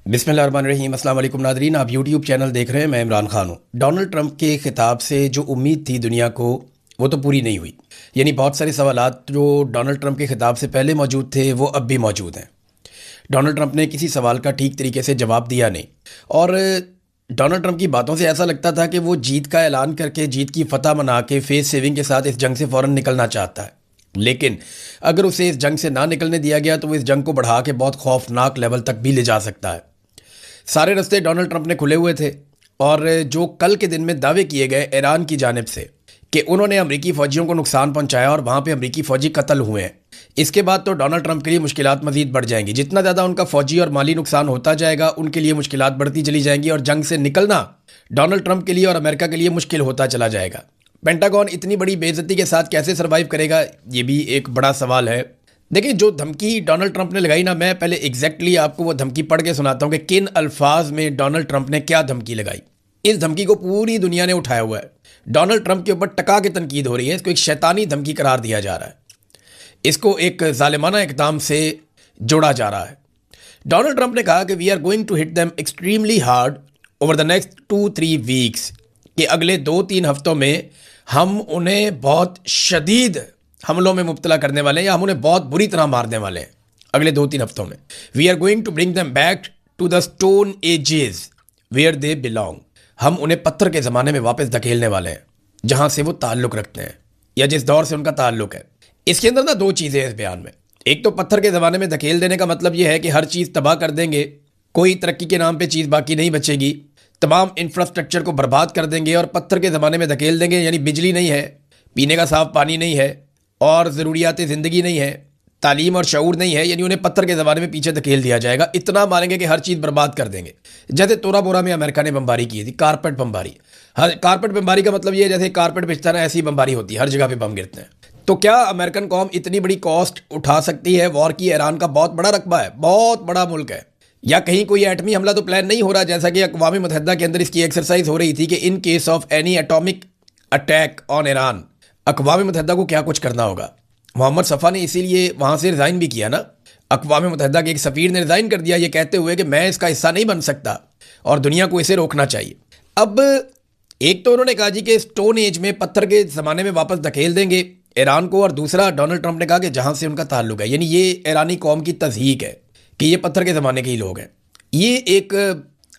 बिस्मिल्लाहिर्रहमानिर्रहीम। अस्सलाम वालेकुम नादरीन, आप यूट्यूब चैनल देख रहे हैं। मैं इमरान खान हूँ। डोनाल्ड ट्रंप के खिताब से जो उम्मीद थी दुनिया को, वो तो पूरी नहीं हुई। यानी बहुत सारे सवालात जो डोनाल्ड ट्रंप के खिताब से पहले मौजूद थे वो अब भी मौजूद हैं। डोनाल्ड ट्रंप ने किसी सवाल का ठीक तरीके से जवाब दिया नहीं। और डोनाल्ड ट्रंप की बातों से ऐसा लगता था कि वो जीत का ऐलान करके, जीत की फतह मना के फेस सेविंग के साथ इस जंग से फ़ौरन निकलना चाहता है। लेकिन अगर उसे इस जंग से ना निकलने दिया गया तो वो इस जंग को बढ़ा के बहुत खौफनाक लेवल तक भी ले जा सकता है। सारे रास्ते डोनाल्ड ट्रंप ने खुले हुए थे। और जो कल के दिन में दावे किए गए ईरान की जानिब से कि उन्होंने अमरीकी फ़ौजियों को नुकसान पहुंचाया और वहाँ पे अमरीकी फ़ौजी कत्ल हुए हैं, इसके बाद तो डोनाल्ड ट्रंप के लिए मुश्किलात मज़ीद बढ़ जाएंगी। जितना ज़्यादा उनका फ़ौजी और माली नुकसान होता जाएगा, उनके लिए मुश्किलात बढ़ती चली जाएंगी और जंग से निकलना डोनाल्ड ट्रंप के लिए और अमेरिका के लिए मुश्किल होता चला जाएगा। पेंटागन इतनी बड़ी बेइज्जती के साथ कैसे सर्वाइव करेगा, ये भी एक बड़ा सवाल है। देखिए, जो धमकी डोनाल्ड ट्रंप ने लगाई ना, मैं पहले एग्जैक्टली आपको वो धमकी पढ़ के सुनाता हूँ कि किन अल्फाज में डोनाल्ड ट्रंप ने क्या धमकी लगाई। इस धमकी को पूरी दुनिया ने उठाया हुआ है। डोनाल्ड ट्रंप के ऊपर टका के तनकीद हो रही है। इसको एक शैतानी धमकी करार दिया जा रहा है। इसको एक जालिमाना इक़दाम से जोड़ा जा रहा है। डोनाल्ड ट्रंप ने कहा कि we are going to hit them extremely hard over the next 2-3 weeks, कि अगले 2-3 हफ्तों में हम उन्हें बहुत शदीद हमलों में मुब्तला करने वाले हैं, या हम उन्हें बहुत बुरी तरह मारने वाले हैं अगले 2-3 हफ्तों में। We are going to bring them back to the stone ages where they belong. हम उन्हें पत्थर के ज़माने में वापस धकेलने वाले हैं, जहाँ से वो ताल्लुक़ रखते हैं या जिस दौर से उनका ताल्लुक़ है। इसके अंदर ना दो चीज़ें हैं इस बयान में। एक तो पत्थर के ज़माने में धकेल देने का मतलब यह है कि हर चीज़ तबाह कर देंगे, कोई तरक्की के नाम पर चीज़ बाकी नहीं बचेगी, तमाम इंफ्रास्ट्रक्चर को बर्बाद कर देंगे और पत्थर के ज़माने में धकेल देंगे। यानी बिजली नहीं है, पीने का साफ़ पानी नहीं है और ज़रूरियात ज़िंदगी नहीं है, तालीम और शऊर नहीं है, यानी उन्हें पत्थर के ज़माने में पीछे धकेल दिया जाएगा। इतना मारेंगे कि हर चीज़ बर्बाद कर देंगे। जैसे तोरा बोरा में अमेरिका ने बमबारी की थी, कारपेट बमबारी। हर कारपेट बमबारी का मतलब ये है जैसे कारपेट बिछता है ऐसी बमबारी होती है, हर जगह पे बम गिरते हैं। तो क्या अमेरिकन कौम इतनी बड़ी कॉस्ट उठा सकती है वॉर की? ईरान का बहुत बड़ा रकबा है, बहुत बड़ा मुल्क है। या कहीं कोई एटमी हमला तो प्लान नहीं हो रहा, जैसा कि अक़वाम मुत्तहिदा के अंदर इसकी एक्सरसाइज हो रही थी कि in case of any atomic attack on Iran, अक़वाम मुत्तहिदा को क्या कुछ करना होगा। मोहम्मद सफ़ा ने इसीलिए वहाँ से रिज़ाइन भी किया ना। अक़वाम मुत्तहिदा के एक सफ़ीर ने रिज़ाइन कर दिया ये कहते हुए कि मैं इसका हिस्सा नहीं बन सकता और दुनिया को इसे रोकना चाहिए। अब एक तो उन्होंने कहा जी कि स्टोन एज में, पत्थर के ज़माने में वापस धकेल देंगे ईरान को, और दूसरा डोनाल्ड ट्रंप ने कहा कि जहाँ से उनका ताल्लुक़ है। यानी ये ईरानी कौम की तज़हीक है कि ये पत्थर के ज़माने के ही लोग हैं। ये एक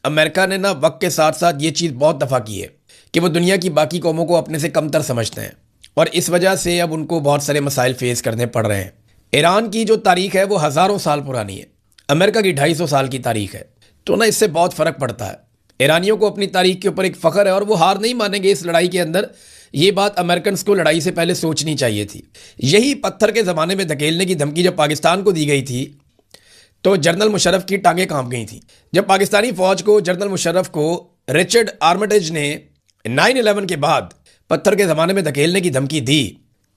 अमेरिका ने ना वक्त के साथ साथ ये चीज़ बहुत दफ़ा की है कि वो दुनिया की बाकी कौमों को अपने से कमतर समझते हैं और इस वजह से अब उनको बहुत सारे मसाइल फेस करने पड़ रहे हैं। ईरान की जो तारीख़ है वो हज़ारों साल पुरानी है, अमेरिका की 250 साल की तारीख़ है। तो ना इससे बहुत फ़र्क पड़ता है। ईरानियों को अपनी तारीख़ के ऊपर एक फ़ख्र है और वो हार नहीं मानेंगे इस लड़ाई के अंदर। ये बात अमेरिकन को लड़ाई से पहले सोचनी चाहिए थी। यही पत्थर के ज़माने में धकेलने की धमकी जब पाकिस्तान को दी गई थी तो जनरल मुशर्रफ की टांगें कांप गई थी। जब पाकिस्तानी फ़ौज को, जनरल मुशर्रफ को रिचर्ड आर्मिटेज ने 9/11 के बाद पत्थर के ज़माने में धकेलने की धमकी दी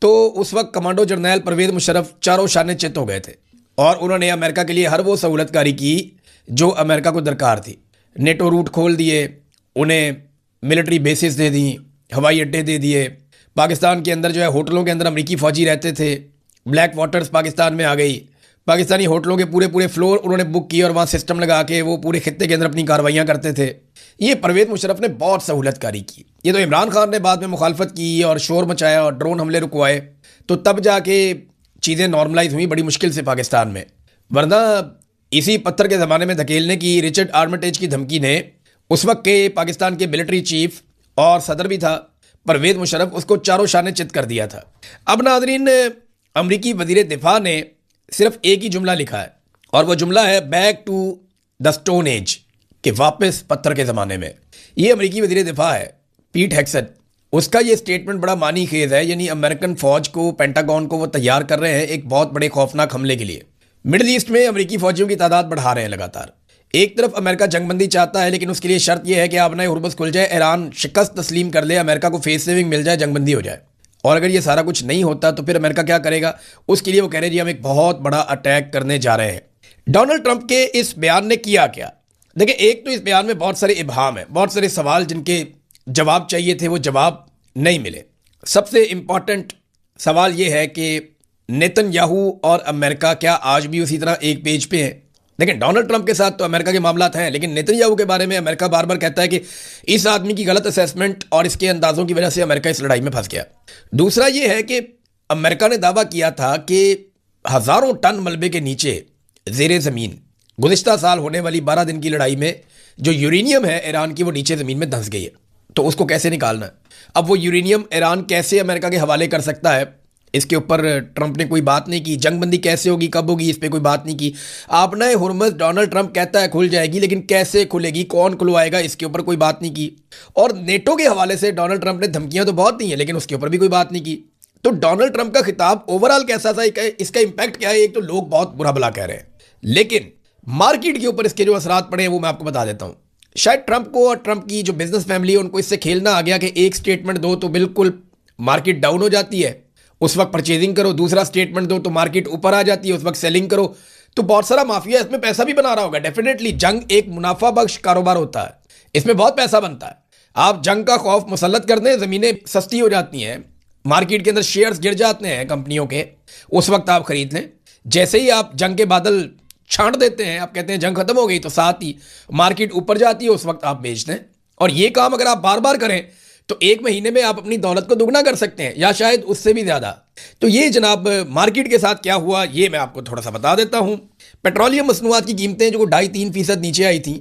तो उस वक्त कमांडो जर्नैल परवेज़ मुशर्रफ चारों शाने चित हो गए थे और उन्होंने अमेरिका के लिए हर वो सहूलतकारी की जो अमेरिका को दरकार थी। नेटो रूट खोल दिए, उन्हें मिलिट्री बेसिस दे दी, हवाई अड्डे दे दिए। पाकिस्तान के अंदर जो है होटलों के अंदर अमरीकी फ़ौजी रहते थे। ब्लैक वाटर्स पाकिस्तान में आ गई। पाकिस्तानी होटलों के पूरे पूरे फ्लोर उन्होंने बुक किए और वहाँ सिस्टम लगा के वो पूरे खित्ते के अंदर अपनी कार्रवाइयाँ करते थे। ये परवेज़ मुशर्रफ ने बहुत सहूलतकारी की। ये तो इमरान खान ने बाद में मुखालफत की और शोर मचाया और ड्रोन हमले रुकवाए, तो तब जाके चीज़ें नॉर्मलाइज हुई बड़ी मुश्किल से पाकिस्तान में। वरना इसी पत्थर के ज़माने में धकेलने की रिचर्ड आर्मिटेज की धमकी ने उस वक्त के पाकिस्तान के मिलिट्री चीफ और सदर भी था परवेज़ मुशर्रफ, उसको चारों शाने चित कर दिया था। अब नाज़रीन, अमरीकी वज़ीर दिफा ने सिर्फ एक ही जुमला लिखा है और वो जुमला है back to the stone age, कि वापस पत्थर के ज़माने में। ये अमरीकी वज़ीर दिफा है पीट हेग्सेट। उसका ये स्टेटमेंट बड़ा मानी खेज है। यानी अमेरिकन फ़ौज को, पेंटागन को वो तैयार कर रहे हैं एक बहुत बड़े खौफनाक हमले के लिए। मिडल ईस्ट में अमरीकी फ़ौजियों की तादाद बढ़ा रहे हैं लगातार। एक तरफ अमेरिका जंगबंदी चाहता है, लेकिन उसके लिए शर्त यह है कि अपना हुर्बस खुल जाए, ईरान शिकस्त तस्लीम कर ले, अमेरिका को फेस सेविंग मिल जाए, जंगबंदी हो जाए। और अगर ये सारा कुछ नहीं होता तो फिर अमेरिका क्या करेगा? उसके लिए वो कह रहे हैं जी हम एक बहुत बड़ा अटैक करने जा रहे हैं। डोनाल्ड ट्रंप के इस बयान ने किया क्या? देखिए, एक तो इस बयान में बहुत सारे इबहाम है, बहुत सारे सवाल जिनके जवाब चाहिए थे वो जवाब नहीं मिले। सबसे इम्पॉर्टेंट सवाल ये है कि नेतन्याहू और अमेरिका क्या आज भी उसी तरह एक पेज पे हैं? लेकिन डोनाल्ड ट्रंप के साथ तो अमेरिका के मामलात हैं, लेकिन नेतन्याहू के बारे में अमेरिका बार बार कहता है कि इस आदमी की गलत असेसमेंट और इसके अंदाजों की वजह से अमेरिका इस लड़ाई में फंस गया। दूसरा ये है कि अमेरिका ने दावा किया था कि हजारों टन मलबे के नीचे जेर ज़मीन गुज़िश्ता साल होने वाली 12 दिन की लड़ाई में जो यूरेनियम है ईरान की, वो नीचे ज़मीन में धंस गई है। तो उसको कैसे निकालना है? अब वो यूरेनियम ईरान कैसे अमेरिका के हवाले कर सकता है, इसके ऊपर ट्रंप ने कोई बात नहीं की। जंगबंदी कैसे होगी, कब होगी, इस पर कोई बात नहीं की। आपने हुर्मुज़ डोनाल्ड ट्रंप कहता है खुल जाएगी, लेकिन कैसे खुलेगी, कौन खुलवाएगा, इसके ऊपर कोई बात नहीं की। और नेटो के हवाले से डोनाल्ड ट्रंप ने धमकियां तो बहुत दी हैं, लेकिन उसके ऊपर भी कोई बात नहीं की। तो डोनाल्ड ट्रंप का खिताब ओवरऑल कैसा था, इसका इंपैक्ट क्या है? एक तो लोग बहुत बुरा भला कह रहे हैं, लेकिन मार्केट के ऊपर इसके जो असरात पड़े हैं वो मैं आपको बता देता हूं। शायद ट्रंप को और ट्रंप की जो बिजनेस फैमिली है उनको इससे खेलना आ गया कि एक स्टेटमेंट दो तो बिल्कुल मार्केट डाउन हो जाती है, उस वक्त परचेजिंग करो। दूसरा स्टेटमेंट दो तो मार्केट ऊपर आ जाती है, उस वक्त सेलिंग करो। तो बहुत सारा माफिया इसमें पैसा भी बना रहा होगा। डेफिनेटली जंग एक मुनाफा बख्श कारोबार होता है, इसमें बहुत पैसा बनता है। आप जंग का खौफ मुसल्लत कर दें, जमीनें सस्ती हो जाती हैं, मार्केट के अंदर शेयर्स गिर जाते हैं कंपनियों के, उस वक्त आप खरीद लें। जैसे ही आप जंग के बादल छांट देते हैं, आप कहते हैं जंग खत्म हो गई, तो साथ ही मार्केट ऊपर जाती है, उस वक्त आप बेच दें। और ये काम अगर आप बार बार करें तो एक महीने में आप अपनी दौलत को दुगना कर सकते हैं, या शायद उससे भी ज्यादा। तो ये जनाब मार्केट के साथ क्या हुआ ये मैं आपको थोड़ा सा बता देता हूं। पेट्रोलियम मसनूआत की कीमतें जो 2.5-3% नीचे आई थी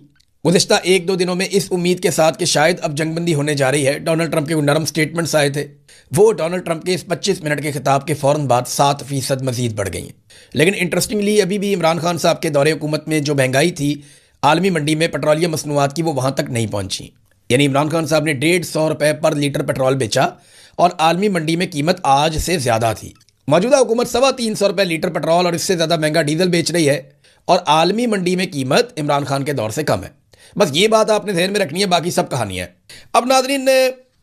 गुज़िश्ता 1-2 दिनों में, इस उम्मीद के साथ कि शायद अब जंगबंदी होने जा रही है। डोनाल्ड ट्रंप के नरम स्टेटमेंट्स आए थे, वो डोनाल्ड ट्रंप के इस 25 मिनट के खिताब के फौरन बाद 7% मजीद बढ़ गई हैं। लेकिन इंटरेस्टिंगली अभी भी इमरान खान साहब के दौरे हुकूमत में जो महंगाई थी आलमी मंडी में पेट्रोलियम मसनूआत की, वो वहां तक नहीं पहुंची। यानी इमरान खान साहब ने 150 रुपये पर लीटर पेट्रोल बेचा और आलमी मंडी में कीमत आज से ज्यादा थी। मौजूदा हुकूमत 350 रुपये लीटर पेट्रोल और इससे ज्यादा महंगा डीजल बेच रही है, और आलमी मंडी में कीमत इमरान खान के दौर से कम है। बस ये बात आपने ध्यान में रखनी है, बाकी सब कहानी है। अब नाज़रीन,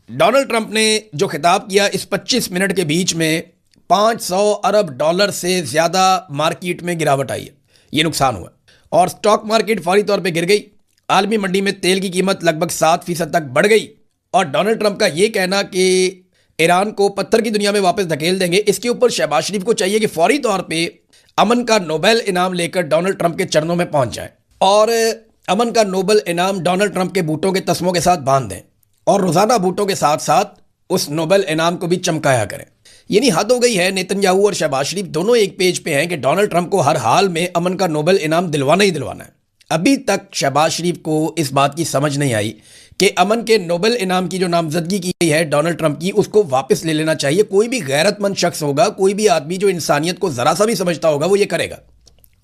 डोनाल्ड ट्रंप ने जो खिताब किया इस 25 मिनट के बीच में $500 अरब से ज्यादा मार्केट में गिरावट आई है, ये नुकसान हुआ और स्टॉक मार्केट फौरी तौर पे गिर गई। आलमी मंडी में तेल की कीमत लगभग 7% तक बढ़ गई। और डोनाल्ड ट्रंप का ये कहना कि ईरान को पत्थर की दुनिया में वापस धकेल देंगे, इसके ऊपर शहबाज शरीफ को चाहिए कि फौरी तौर पे अमन का नोबेल इनाम लेकर डोनाल्ड ट्रंप के चरणों में पहुंच जाए और अमन का नोबेल इनाम डोनाल्ड ट्रंप के बूटों के तस्मों के साथ बांध दें और रोजाना बूटों के साथ साथ उस नोबेल इनाम को भी चमकाया करें। यानी हद हो गई है। नेतन्याहू और शहबाज शरीफ दोनों एक पेज पे हैं कि डोनाल्ड ट्रंप को हर हाल में अमन का नोबेल इनाम दिलवाना ही दिलवाना है। अभी तक शहबाज शरीफ को इस बात की समझ नहीं आई कि अमन के नोबेल इनाम की जो नामजदगी की गई है डोनाल्ड ट्रंप की, उसको वापस ले लेना चाहिए। कोई भी गैरतमंद शख्स होगा, कोई भी आदमी जो इंसानियत को जरा सा भी समझता होगा, वो ये करेगा।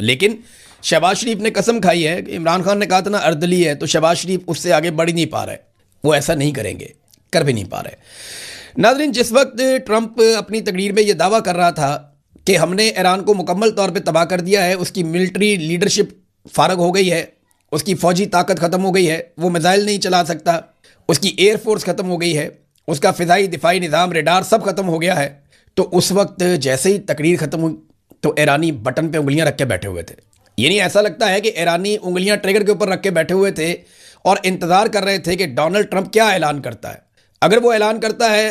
लेकिन शहबाज शरीफ ने कसम खाई है कि इमरान खान ने कहा था ना अर्दली है, तो शहबाज शरीफ उससे आगे बढ़ ही नहीं पा रहे, वो ऐसा नहीं करेंगे, कर भी नहीं पा रहे। नाज़रीन, जिस वक्त ट्रंप अपनी तकरीर में यह दावा कर रहा था कि हमने ईरान को मुकम्मल तौर पे तबाह कर दिया है, उसकी मिलिट्री लीडरशिप फारग हो गई है, उसकी फौजी ताकत ख़त्म हो गई है, वो मिसाइल नहीं चला सकता, उसकी एयरफोर्स ख़त्म हो गई है, उसका फ़िज़ाई दिफाई निज़ाम रेडार सब ख़त्म हो गया है, तो उस वक्त जैसे ही तकरीर ख़त्म हुई तो ईरानी बटन पे उंगलियां रख के बैठे हुए थे। यानी ऐसा लगता है कि ईरानी उंगलियां ट्रिगर के ऊपर रख के बैठे हुए थे और इंतज़ार कर रहे थे कि डोनाल्ड ट्रंप क्या ऐलान करता है। अगर वो ऐलान करता है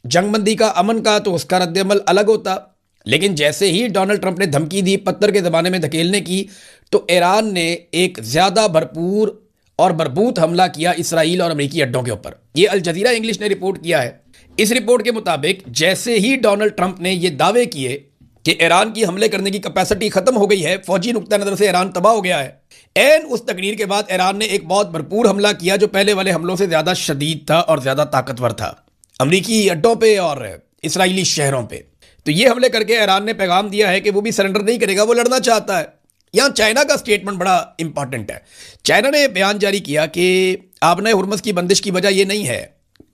जंगबंदी का, अमन का, तो उसका रद्द-ए-अमल अलग होता। लेकिन जैसे ही डोनाल्ड ट्रंप ने धमकी दी पत्थर के ज़माने में धकेलने की, तो ईरान ने एक ज़्यादा भरपूर और मरबूत हमला किया इसराइल और अमेरिकी अड्डों के ऊपर। ये अल जज़ीरा इंग्लिश ने रिपोर्ट किया है। इस रिपोर्ट के मुताबिक जैसे ही डोनाल्ड ट्रंप ने ये दावे किए कि ईरान की हमले करने की कैपेसिटी ख़त्म हो गई है, फौजी नुक्ता नज़र से ईरान तबाह हो गया है, एन उस तकरीर के बाद ईरान ने एक बहुत भरपूर हमला किया जो पहले वाले हमलों से ज़्यादा शदीद था और ज़्यादा ताकतवर था, अमेरिकी अड्डों पे और इसराइली शहरों पे। तो ये हमले करके ईरान ने पैगाम दिया है कि वो भी सरेंडर नहीं करेगा, वो लड़ना चाहता है। यहाँ चाइना का स्टेटमेंट बड़ा इंपॉर्टेंट है। चाइना ने बयान जारी किया कि आबना हुर्मुज़ की बंदिश की वजह यह नहीं है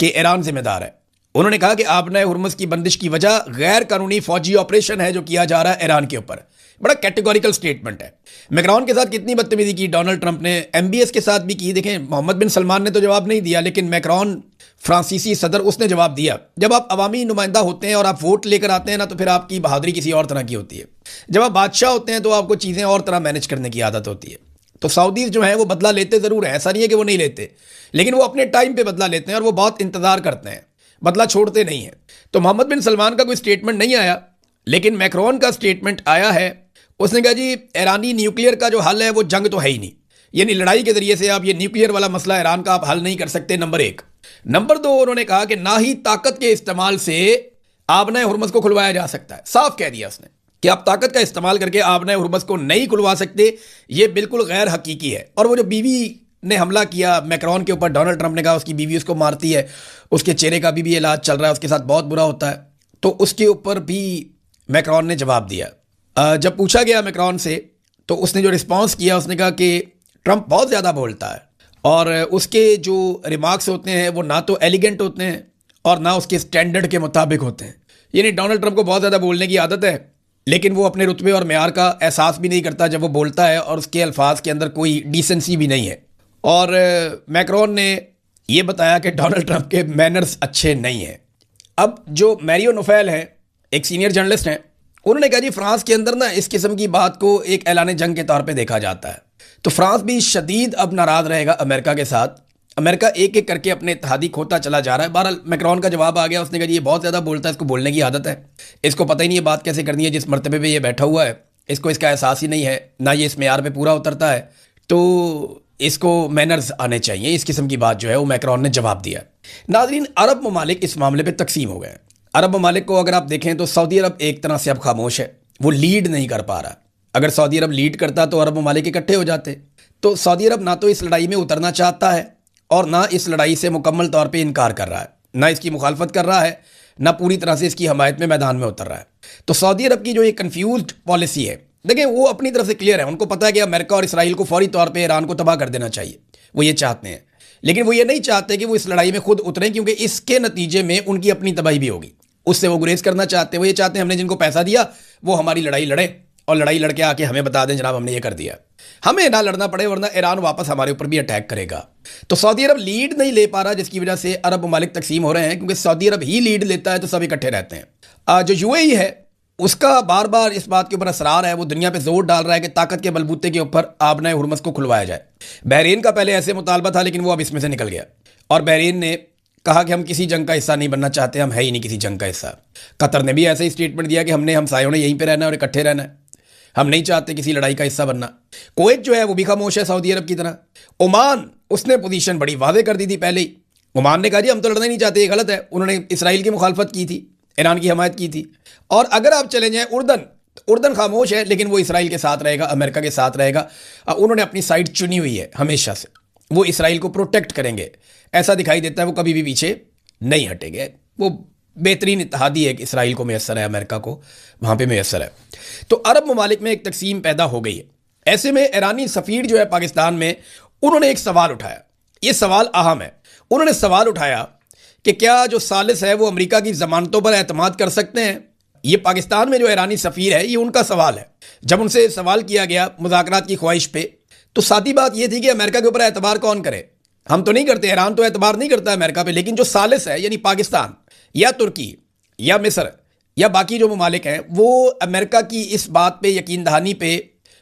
कि ईरान जिम्मेदार है। उन्होंने कहा कि आबना हुर्मुज़ की बंदिश की वजह गैर कानूनी फौजी ऑपरेशन है जो किया जा रहा है ईरान के ऊपर। बड़ा कैटेगोरिकल स्टेटमेंट है। मैक्रोन के साथ कितनी बदतमीजी की डोनाल्ड ट्रंप ने, एमबीएस के साथ भी की। देखें, मोहम्मद बिन सलमान ने तो जवाब नहीं दिया, लेकिन मैक्रोन फ्रांसीसी सदर, उसने जवाब दिया। जब आप अवामी नुमाइंदा होते हैं और आप वोट लेकर आते हैं ना, तो फिर आपकी बहादुरी किसी और तरह की होती है। जब आप बादशाह होते हैं तो आपको चीज़ें और तरह मैनेज करने की आदत होती है। तो सऊदीज़ जो है वो बदला लेते ज़रूर हैं, ऐसा नहीं है कि वो नहीं लेते, लेकिन वो अपने टाइम पे बदला लेते हैं और वो बहुत इंतज़ार करते हैं, बदला छोड़ते नहीं हैं। तो मोहम्मद बिन सलमान का कोई स्टेटमेंट नहीं आया, लेकिन मैक्रोन का स्टेटमेंट आया है उसने कहा जी ईरानी न्यूक्लियर का जो हल है वो जंग तो है ही नहीं, यानी लड़ाई के जरिए से आप ये न्यूक्लियर वाला मसला ईरान का आप हल नहीं कर सकते, नंबर एक। नंबर दो, उन्होंने कहा कि ना ही ताकत के इस्तेमाल से आबना हुर्मुज़ को खुलवाया जा सकता है। साफ कह दिया उसने कि आप ताकत का इस्तेमाल करके आबना हुर्मुज़ को नहीं खुलवा सकते, ये बिल्कुल गैर हकीकी है। और वो जो बीवी ने हमला किया मैक्रोन के ऊपर, डोनाल्ड ट्रंप ने कहा उसकी बीवी उसको मारती है, उसके चेहरे का भी इलाज चल रहा है, उसके साथ बहुत बुरा होता है, तो उसके ऊपर भी मैक्रोन ने जवाब दिया। जब पूछा गया मैक्रोन से तो उसने जो रिस्पॉन्स किया उसने कहा कि ट्रंप बहुत ज़्यादा बोलता है और उसके जो रिमार्क्स होते हैं वो ना तो एलिगेंट होते हैं और ना उसके स्टैंडर्ड के मुताबिक होते हैं। यानी डोनाल्ड ट्रंप को बहुत ज़्यादा बोलने की आदत है, लेकिन वो अपने रुतबे और मेयार का एहसास भी नहीं करता जब वो बोलता है, और उसके अल्फाज के अंदर कोई डिसेंसी भी नहीं है। और मैक्रोन ने ये बताया कि डोनाल्ड ट्रंप के मैनर्स अच्छे नहीं हैं। अब जो मैरियो नोफेल है, एक सीनियर जर्नलिस्ट हैं, उन्होंने कहा जी फ्रांस के अंदर ना इस किस्म की बात को एक ऐलान जंग के तौर पे देखा जाता है, तो फ्रांस भी शदीद अब नाराज़ रहेगा अमेरिका के साथ। अमेरिका एक एक करके अपने इत्तेहादी खोता चला जा रहा है। बहरहाल मैक्रोन का जवाब आ गया, उसने कहा जी ये बहुत ज़्यादा बोलता है, इसको बोलने की आदत है, इसको पता ही नहीं है बात कैसे करनी है, जिस मरतबे पे ये बैठा हुआ है इसको इसका एहसास ही नहीं है, ना ये इस मेयार पे पूरा उतरता है, तो इसको मैनर्स आने चाहिए। इस किस्म की बात जो है वो मैक्रोन ने जवाब दिया। नाज़रीन, अरब ममालिक इस मामले पर तकसीम हो गए। अरब ममालिक को अगर आप देखें तो सऊदी अरब एक तरह से अब खामोश है, वो लीड नहीं कर पा रहा। अगर सऊदी अरब लीड करता तो अरब ममालिक इकट्ठे हो जाते। तो सऊदी अरब ना तो इस लड़ाई में उतरना चाहता है और ना इस लड़ाई से मुकम्मल तौर पे इनकार कर रहा है, ना इसकी मुखालफत कर रहा है, ना पूरी तरह से इसकी हमायत में मैदान में उतर रहा है। तो सऊदी अरब की जो ये कन्फ्यूज्ड पॉलिसी है, देखिए वो अपनी तरफ से क्लियर है, उनको पता है कि अमेरिका और इसराइल को फौरी तौर पर ईरान को तबाह कर देना चाहिए, वो ये चाहते हैं। लेकिन वो ये नहीं चाहते कि वो इस लड़ाई में खुद उतरें, क्योंकि इसके नतीजे में उनकी अपनी तबाही भी होगी, उससे वो गुरेज करना चाहते हैं। वो ये चाहते हैं हमने जिनको पैसा दिया वो हमारी लड़ाई लड़े और लड़ाई लड़के आके हमें बता दें जनाब हमने ये कर दिया, हमें ना लड़ना पड़े, वरना ईरान वापस हमारे ऊपर भी अटैक करेगा। तो सऊदी अरब लीड नहीं ले पा रहा, जिसकी वजह से अरब ममालिक तकसीम हो रहे हैं, क्योंकि सऊदी अरब ही लीड लेता है तो सब इकट्ठे रहते हैं। जो यूएई है उसका बार बार इस बात के ऊपर असरार है, वो दुनिया पे जोर डाल रहा है कि ताकत के बलबूते के ऊपर आबना हुर्मुज़ को खुलवाया जाए। बहरीन का पहले ऐसे मुतालबा था, लेकिन वो अब इसमें से निकल गया और बहरीन ने कहा कि हम किसी जंग का हिस्सा नहीं बनना चाहते, हम है ही नहीं किसी जंग का हिस्सा। कतर ने भी ऐसे ही स्टेटमेंट दिया कि हमने हमसायों ने यहीं पे रहना है और इकट्ठे रहना है, हम नहीं चाहते किसी लड़ाई का हिस्सा बनना। कुवैत जो है वो भी खामोश है सऊदी अरब की तरह। ओमान, उसने पोजीशन बड़ी वादे कर दी थी पहले ही। ओमान ने कहा जी हम तो लड़ना ही नहीं चाहते, ये गलत है। उन्होंने इसराइल की मुखालफत की थी, ईरान की हमायत की थी। और अगर आप चले जाएँ उर्दन खामोश है, लेकिन वो इसराइल के साथ रहेगा, अमेरिका के साथ रहेगा। उन्होंने अपनी साइड चुनी हुई है हमेशा से, वो इसराइल को प्रोटेक्ट करेंगे, ऐसा दिखाई देता है, वो कभी भी पीछे नहीं हटेंगे। वो बेहतरीन इत्तेहादी है कि इसराइल को मैसर है, अमेरिका को वहाँ पे मैसर है। तो अरब ममालिक में एक तकसीम पैदा हो गई है। ऐसे में ईरानी सफ़ीर जो है पाकिस्तान में, उन्होंने एक सवाल उठाया, ये सवाल अहम है। उन्होंने सवाल उठाया कि क्या जो सालिस है वो अमेरिका की ज़मानतों पर एतमाद कर सकते हैं। ये पाकिस्तान में जो ईरानी सफ़ीर है ये उनका सवाल है। जब उनसे सवाल किया गया मुज़ाकरात की ख्वाहिश पे, तो सादी बात ये थी कि अमेरिका के ऊपर एतबार कौन करे, हम तो नहीं करते, ईरान तो एतबार नहीं करता अमेरिका पे, लेकिन जो सालिस है यानी पाकिस्तान या तुर्की या मिस्र या बाकी जो ममालिक हैं, वो अमेरिका की इस बात पे यकीन दहानी पे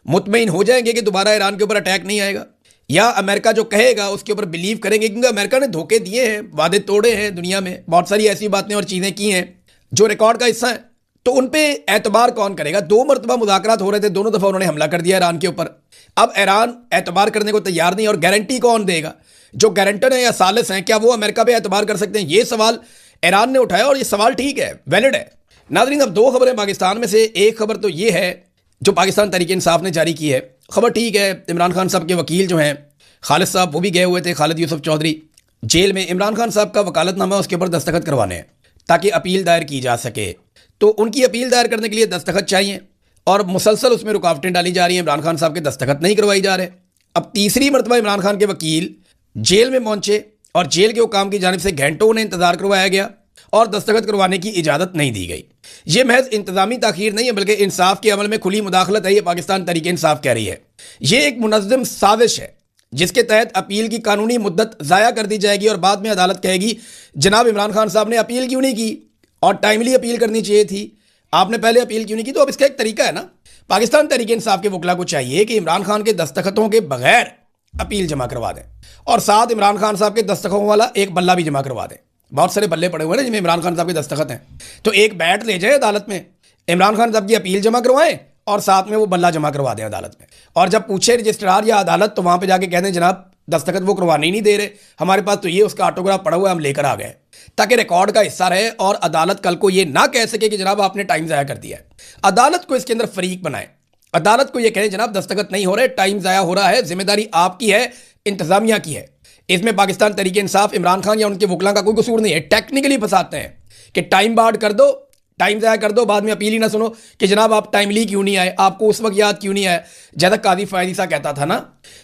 मुतमईन हो जाएंगे कि दोबारा ईरान के ऊपर अटैक नहीं आएगा, या अमेरिका जो कहेगा उसके ऊपर बिलीव करेंगे, क्योंकि अमेरिका ने धोखे दिए हैं, वादे तोड़े हैं, दुनिया में बहुत सारी ऐसी बातें और चीज़ें की हैं जो रिकॉर्ड का हिस्सा है। तो उन पर एतबार कौन करेगा। 2 मरतबा मुज़ाकरात हो रहे थे, दोनों दफ़ा उन्होंने हमला कर दिया ईरान के ऊपर। अब ईरान एतबार करने को तैयार नहीं, और गारंटी कौन देगा, जो गारंटर हैं या सालिस हैं, क्या वो अमेरिका पे एतबार कर सकते हैं। ये सवाल ईरान ने उठाया और ये सवाल ठीक है, वैलिड है। नाज़रीन, अब 2 खबरें पाकिस्तान में से, एक खबर तो ये है जो पाकिस्तान तहरीक इंसाफ ने जारी की है। खबर ठीक है, इमरान खान साहब के वकील जो हैं खालिद साहब, वो भी गए हुए थे, खालिद यूसुफ चौधरी, जेल में। इमरान खान साहब का वकालतनामा उसके ऊपर दस्तखत करवाने हैं ताकि अपील दायर की जा सके। तो उनकी अपील दायर करने के लिए दस्तखत चाहिए और मुसलसल उसमें रुकावटें डाली जा रही हैं, इमरान खान साहब के दस्तखत नहीं करवाई जा रहे। अब तीसरी मरतबा इमरान खान के वकील जेल में पहुंचे और जेल के हुकाम की जानिब से घंटों उन्हें इंतजार करवाया गया और दस्तखत करवाने की इजाज़त नहीं दी गई। ये महज इंतजामी ताखीर नहीं है, बल्कि इंसाफ के अमल में खुली मुदाखलत है, ये पाकिस्तान तहरीक इंसाफ कह रही है। ये एक मुनज़्ज़म साजिश है जिसके तहत अपील की कानूनी मुद्दत ज़ाया कर दी जाएगी और बाद में अदालत कहेगी जनाब इमरान खान साहब ने अपील क्यों नहीं की और टाइमली अपील करनी चाहिए थी, आपने पहले अपील क्यों नहीं की। तो अब इसका एक तरीका है ना, पाकिस्तान तहरीक इंसाफ के वकला को चाहिए कि इमरान खान के दस्तखतों के बगैर अपील जमा करवा दें और साथ इमरान खान साहब के दस्तखतों वाला एक बल्ला भी जमा करवा दें। बहुत सारे बल्ले पड़े हुए हैं जिनमें इमरान खान साहब के दस्तखत हैं, तो एक बैट ले जाए अदालत में, इमरान खान साहब की अपील जमा करवाएं और साथ में वो बल्ला जमा करवा दें अदालत में। और जब पूछे रजिस्ट्रार या अदालत तो वहां पे जाके कह दें जनाब दस्तखत वो करवाने ही नहीं दे रहे, हमारे पास तो ये उसका ऑटोग्राफ पड़ा हुआ है, हम लेकर आ गए, ताकि रिकॉर्ड का हिस्सा रहे और अदालत कल को ये ना कह सके कि जनाब आपने टाइम ज़ाया कर दिया है। अदालत को इसके अंदर फरीक बनाए, अदालत को ये कहें जनाब दस्तखत नहीं हो रहे, टाइम ज़ाया हो रहा है, जिम्मेदारी आपकी है, इंतजामिया की है। इसमें पाकिस्तान तहरीक इंसाफ, इमरान खान या उनके वकला का कोई कसूर नहीं है। टेक्निकली फंसाते हैं कि टाइम बार्ड कर दो, टाइम ज़ाया कर दो, बाद में अपील ही ना सुनो कि जनाब आप टाइमली क्यों नहीं आए, आपको उस वक्त याद क्यों नहीं आया। जैसा काजी फायदी सा कहता था ना,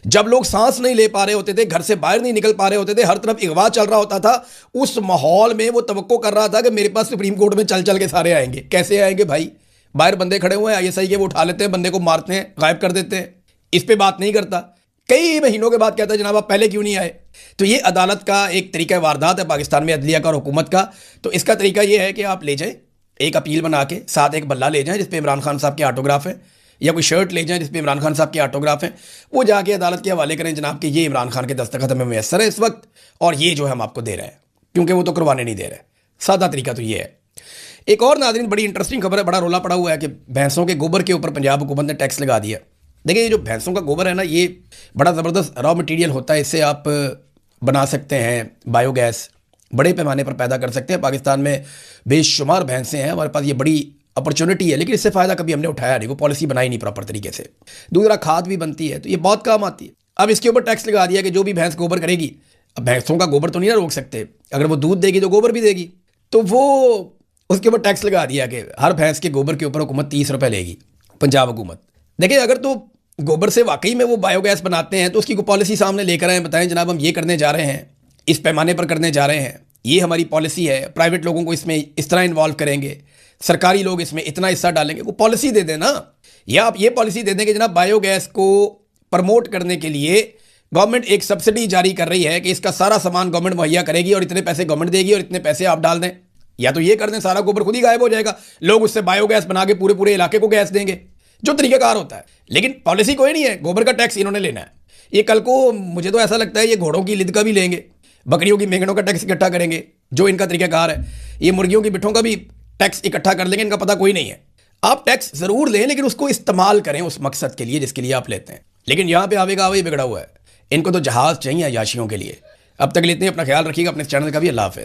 जब लोग सांस नहीं ले पा रहे होते थे, घर से बाहर नहीं निकल पा रहे होते थे, हर तरफ अगवा चल रहा होता था, उस माहौल में वो तवक्को कर रहा था कि मेरे पास सुप्रीम कोर्ट में चल चल के सारे आएंगे। कैसे आएंगे भाई? बाहर बंदे खड़े हुए हैं ISI के, वो उठा लेते हैं, बंदे को मारते हैं, गायब कर देते हैं। इस पे बात नहीं करता, कई महीनों के बाद कहता है जनाब आप पहले क्यों नहीं आए। तो ये अदालत का एक तरीका वारदात है पाकिस्तान में, अदलिया का और हुकूमत का। तो इसका तरीका ये है कि आप ले जाएं एक अपील बना के, साथ एक बल्ला ले जाएं जिस पे इमरान खान साहब के ऑटोग्राफ है, या कोई शर्ट ले जाएं जिस पे इमरान खान साहब के ऑटोग्राफ हैं, वो जाके अदालत के हवाले करें जनाब कि ये इमरान खान के दस्तखत हमें मैसर है इस वक्त, और ये जो है हम आपको दे रहे हैं, क्योंकि वो तो करवाने नहीं दे रहे। सादा तरीका तो ये है। एक और नाज़रीन बड़ी इंटरेस्टिंग खबर है, बड़ा रोला पड़ा हुआ है कि भैंसों के गोबर के ऊपर पंजाब हुकूमत ने टैक्स लगा दिया। देखिए ये जो भैंसों का गोबर है ना, ये बड़ा ज़बरदस्त रॉ मटेरियल होता है, इससे आप बना सकते हैं बायोगैस, बड़े पैमाने पर पैदा कर सकते हैं। पाकिस्तान में बेशुमार भैंसें हैं, हमारे पास ये बड़ी अपॉर्चुनिटी है, लेकिन इससे फ़ायदा कभी हमने उठाया नहीं, वो पॉलिसी बनाई नहीं प्रॉपर तरीके से। दूसरा खाद भी बनती है, तो ये बहुत काम आती है। अब इसके ऊपर टैक्स लगा दिया कि जो भी भैंस गोबर करेगी, अब भैंसों का गोबर तो नहीं ना रोक सकते, अगर वो दूध देगी तो गोबर भी देगी, तो वो उसके ऊपर टैक्स लगा दिया कि हर भैंस के गोबर के ऊपर हुकूमत 30 रुपये लेगी, पंजाब हुकूमत। देखिए अगर तो गोबर से वाकई में वो बायोगैस बनाते हैं तो उसकी कोई पॉलिसी सामने लेकर आए, बताएं जनाब हम ये करने जा रहे हैं, इस पैमाने पर करने जा रहे हैं, ये हमारी पॉलिसी है, प्राइवेट लोगों को इसमें इस तरह इन्वॉल्व करेंगे, सरकारी लोग इसमें इतना हिस्सा डालेंगे। वो पॉलिसी दे दें ना, या आप ये पॉलिसी दे दें कि जनाब बायोगैस को प्रमोट करने के लिए गवर्नमेंट एक सब्सिडी जारी कर रही है कि इसका सारा सामान गवर्नमेंट मुहैया करेगी और इतने पैसे गवर्नमेंट देगी और इतने पैसे आप डाल दें। या तो ये कर दें सारा गोबर खुद ही गायब हो जाएगा, लोग उससे बायोगैस बना के पूरे पूरे इलाके को गैस देंगे, जो तरीकाकार होता है। लेकिन पॉलिसी कोई नहीं है, गोबर का टैक्स इन्होंने लेना है। ये कल को मुझे तो ऐसा लगता है ये घोड़ों की लिद का भी लेंगे, बकरियों की मेंगनों का टैक्स इकट्ठा करेंगे, जो इनका तरीकाकार है। ये मुर्गियों की बिठों का भी टैक्स इकट्ठा कर लेंगे, इनका पता कोई नहीं है। आप टैक्स जरूर लें लेकिन उसको इस्तेमाल करें उस मकसद के लिए जिसके लिए आप लेते हैं। लेकिन यहाँ पे आवेगा वही बिगड़ा हुआ है, इनको तो जहाज चाहिए याशियों के लिए। अब तक लेते हैं, अपना ख्याल रखिएगा, अपने चैनल का भी। अल्लाह हाफ़िज़।